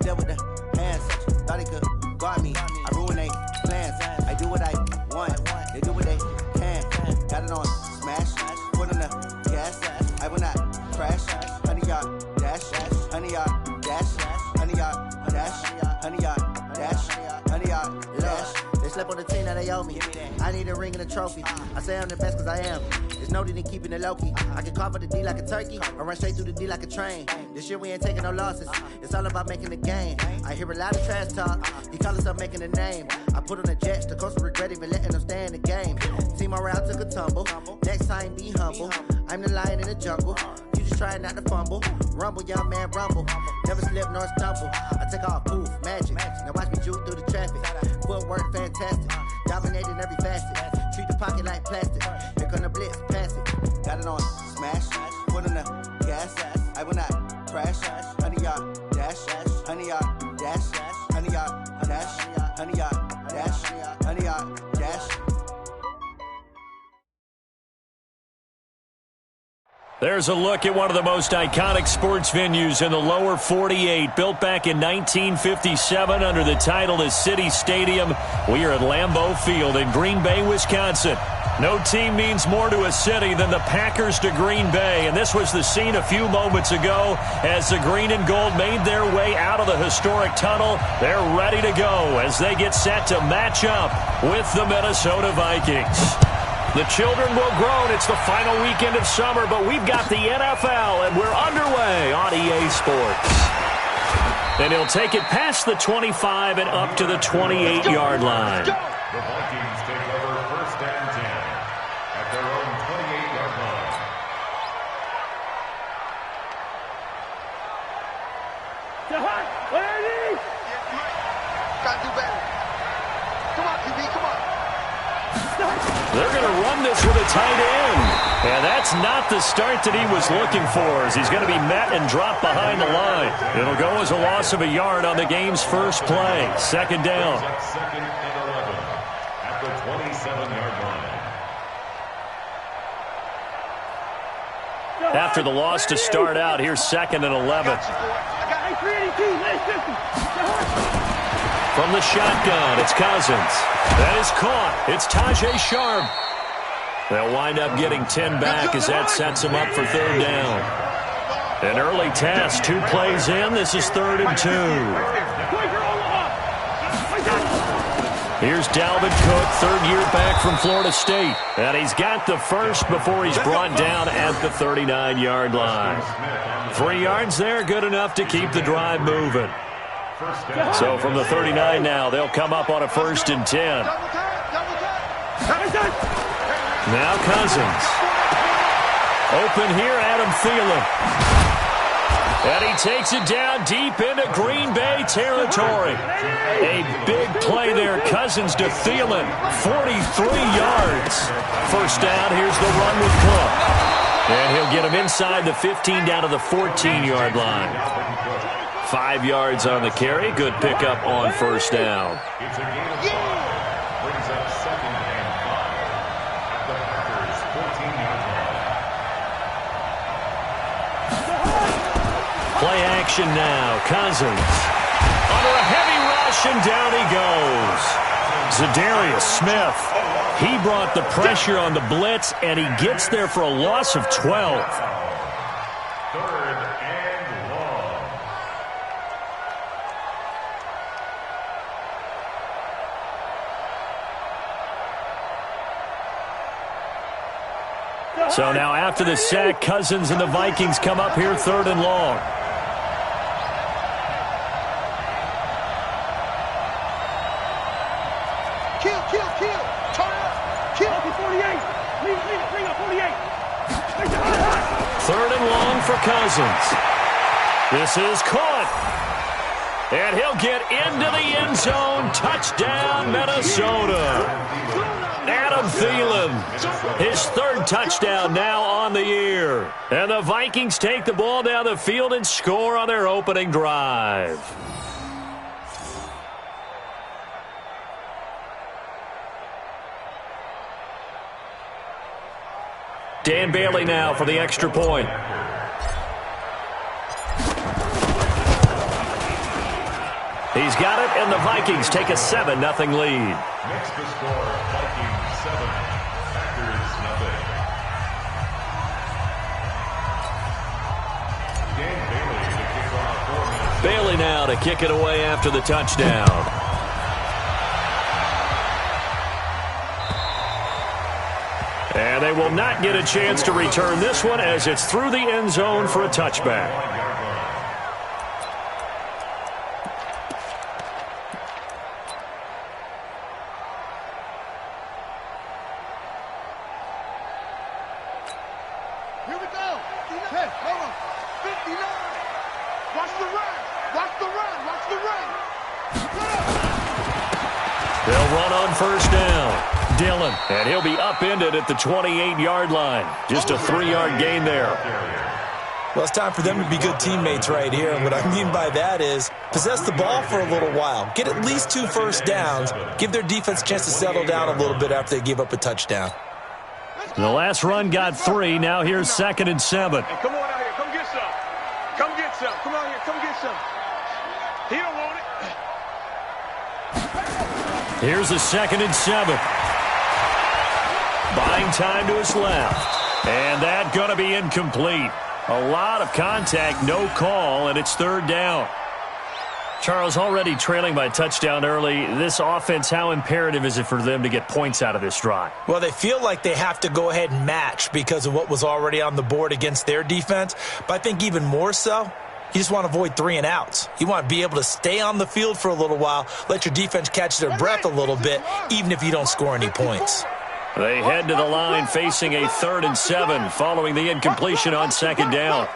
there with the hands. Thought they could guard me. I ruin they plans. I do what I want. They do what they can. Got it on smash. Put on the gas. I will not crash. 100-yard dash. 100-yard dash. 100-yard dash. 100-yard dash. 100-yard dash. They slept on the team that they owe me. I need a ring and a trophy. I say I'm the best cause I am. There's no need in keeping it low-key. I can carve up the D like a turkey or run straight through the D like a train. This year we ain't taking no losses. It's all about making the game. I hear a lot of trash talk. He call us up making a name. I put on the Jets. The coach will regret even letting them stay in the game. Team morale took a tumble. Next time be humble. I'm the lion in the jungle. You just trying not to fumble. Rumble, young man, rumble. Never slip nor stumble. I take off, poof, magic. Now watch me juke through the traffic. Footwork fantastic. Dominating every facet. Treat the pocket like plastic. Here come the blitz, pass it. Got it on smash. Put on the gas. I will not crash. 100-yard dash. 100-yard dash. 100-yard dash. 100-yard dash. 100-yard dash. There's a look at one of the most iconic sports venues in the lower 48, built back in 1957 under the title of City Stadium. We are at Lambeau Field in Green Bay, Wisconsin. No team means more to a city than the Packers to Green Bay, and this was the scene a few moments ago as the green and gold made their way out of the historic tunnel. They're ready to go as they get set to match up with the Minnesota Vikings. The children will groan. It's the final weekend of summer, but we've got the NFL, and we're underway on EA Sports. And he'll take it past the 25 and up to the 28-yard line. The Vikings take over first and 10 at their own 28-yard line. Got to do better. Come on, QB, come on. They're going to run this with a tight end. And that's not the start that he was looking for, as he's going to be met and dropped behind the line. It'll go as a loss of a yard on the game's first play. Second down. Second and 11 at the 27-yard line. After the loss to start out, here's second and 11. From the shotgun, it's Cousins. That is caught. It's Tajay Sharp. They'll wind up getting 10 back as that sets them up for third down. An early test, 2 plays in. This is 3rd and 2. Here's Dalvin Cook, third year back from Florida State. And he's got the first before he's brought down at the 39-yard line. 3 yards there, good enough to keep the drive moving. So from the 39 now, they'll come up on a 1st and 10. Now Cousins. Open here, Adam Thielen. And he takes it down deep into Green Bay territory. A big play there, Cousins to Thielen. 43 yards. First down, here's the run with Cook. And he'll get him inside the 15 down to the 14-yard line. 5 yards on the carry. Good pickup on first down. It's a gain of 5. Brings up second and 5 at the Packers' 14-yard line. Play action now. Cousins. Under a heavy rush, and down he goes. Za'Darius Smith. He brought the pressure on the blitz, and he gets there for a loss of 12. Third and long. So now after the sack, Cousins and the Vikings come up here 3rd and long. Kill. Turn it up. Kill. 48. Bring up 48. 3rd and long for Cousins. This is caught. And he'll get into the end zone. Touchdown, Minnesota. Adam Thielen, his 3rd touchdown now on the year. And the Vikings take the ball down the field and score on their opening drive. Dan Bailey now for the extra point. He's got it, and the Vikings take a 7-0 lead. Next to score, Vikings 7, Packers nothing. Dan Bailey to kick off 4 minutes. Bailey now to kick it away after the touchdown. And they will not get a chance to return this one as it's through the end zone for a touchback. Here we go. Hey, hold on. 59. Watch the run. Watch the run. Watch the run. They'll run on first down. Dillon, and he'll be upended at the 28-yard line. Just a 3-yard gain there. Well, it's time for them to be good teammates right here. And what I mean by that is possess the ball for a little while. Get at least 2 first downs. Give their defense a chance to settle down a little bit after they give up a touchdown. The last run got 3. Now here's 2nd and 7. Hey, come on out here. Come get some. Come get some. Come out here. Come get some. He don't want it. Here's a 2nd and 7. Buying time to his left. And that going to be incomplete. A lot of contact, no call, and it's 3rd down. Charles, already trailing by a touchdown early. This offense, how imperative is it for them to get points out of this drive? Well, they feel like they have to go ahead and match because of what was already on the board against their defense. But I think even more so, you just want to avoid 3 and outs. You want to be able to stay on the field for a little while, let your defense catch their breath a little bit, even if you don't score any points. They head to the line facing a 3rd and 7 following the incompletion on 2nd down.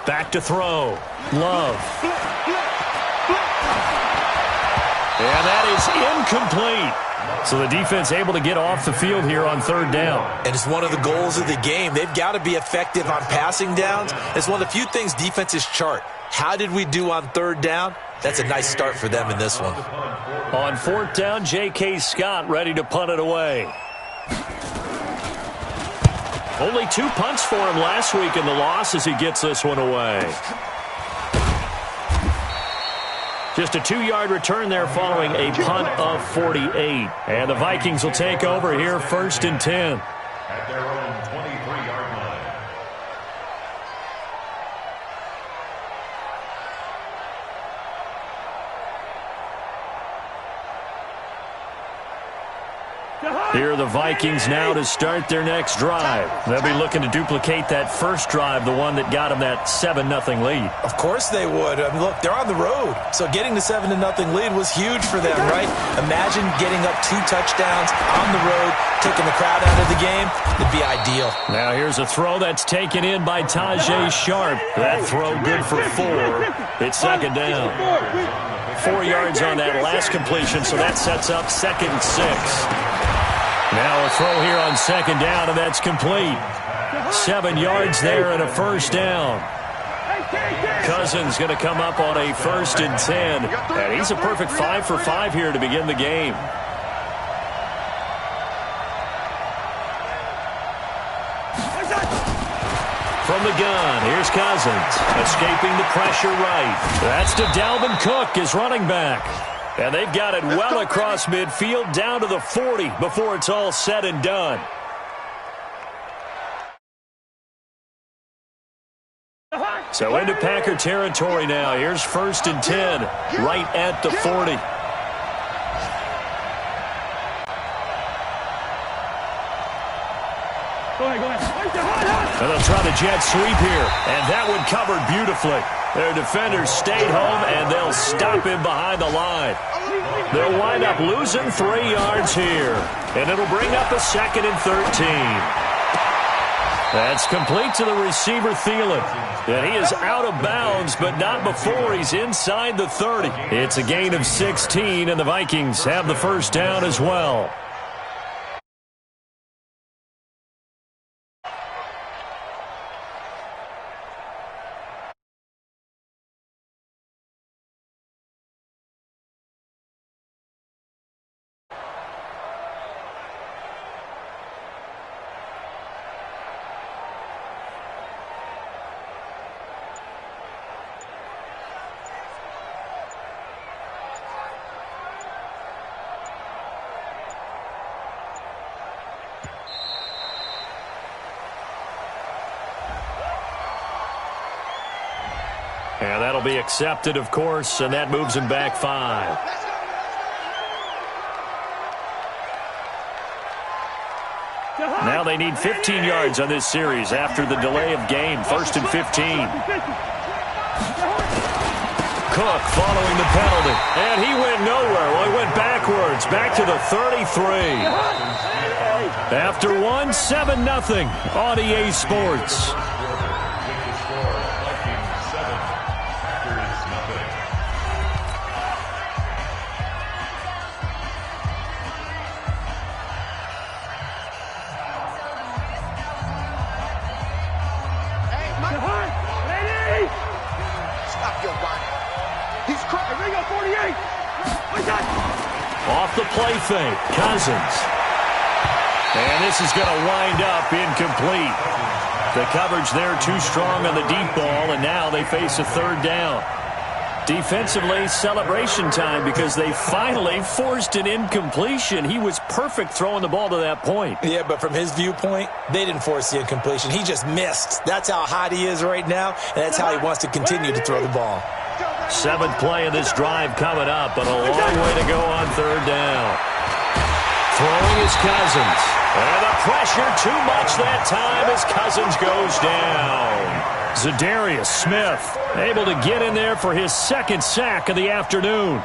Back to throw. Love. And that is incomplete. So the defense able to get off the field here on 3rd down. And it's one of the goals of the game. They've got to be effective on passing downs. It's one of the few things defenses chart. How did we do on 3rd down? That's a nice start for them in this one. On 4th down, J.K. Scott ready to punt it away. Only 2 punts for him last week in the loss as he gets this one away. Just a 2-yard return there following a punt of 48. And the Vikings will take over here 1st and 10. At their own 23-yard line. Here are the Vikings now to start their next drive. They'll be looking to duplicate that first drive, the one that got them that 7-0 lead. Of course they would. I mean, look, they're on the road. So getting the 7-0 lead was huge for them, right? Imagine getting up 2 touchdowns on the road, taking the crowd out of the game. It'd be ideal. Now here's a throw that's taken in by Tajay Sharp. That throw good for 4. It's 2nd down. 4 yards on that last completion, so that sets up 2nd and 6. Now a throw here on 2nd down, and that's complete. 7 yards there and a 1st down. Cousins going to come up on a 1st and 10. And he's a perfect 5 for 5 here to begin the game. From the gun, here's Cousins. Escaping the pressure right. That's to Dalvin Cook, his running back. And they've got it well across midfield, down to the 40 before it's all said and done. So into Packer territory now. Here's 1st and 10, right at the 40. Go ahead. And they'll try the jet sweep here. And that one covered beautifully. Their defenders stayed home, and they'll stop him behind the line. They'll wind up losing 3 yards here. And it'll bring up a 2nd and 13. That's complete to the receiver, Thielen. And he is out of bounds, but not before he's inside the 30. It's a gain of 16, and the Vikings have the 1st down as well. And that'll be accepted, of course, and that moves him back 5. Now they need 15 yards on this series after the delay of game. 1st and 15. Cook following the penalty. And he went nowhere. Well, he went backwards. Back to the 33. After one, 7-0 on EA Sports. Off the play fake, Cousins. And this is going to wind up incomplete. The coverage there too strong on the deep ball, and now they face a 3rd down. Defensively, celebration time because they finally forced an incompletion. He was perfect throwing the ball to that point. Yeah, but from his viewpoint, they didn't force the incompletion. He just missed. That's how hot he is right now, and that's how he wants to continue to throw the ball. 7th play of this drive coming up, but a long way to go on 3rd down. Throwing is Cousins. And the pressure too much that time as Cousins goes down. Zadarius Smith able to get in there for his 2nd sack of the afternoon.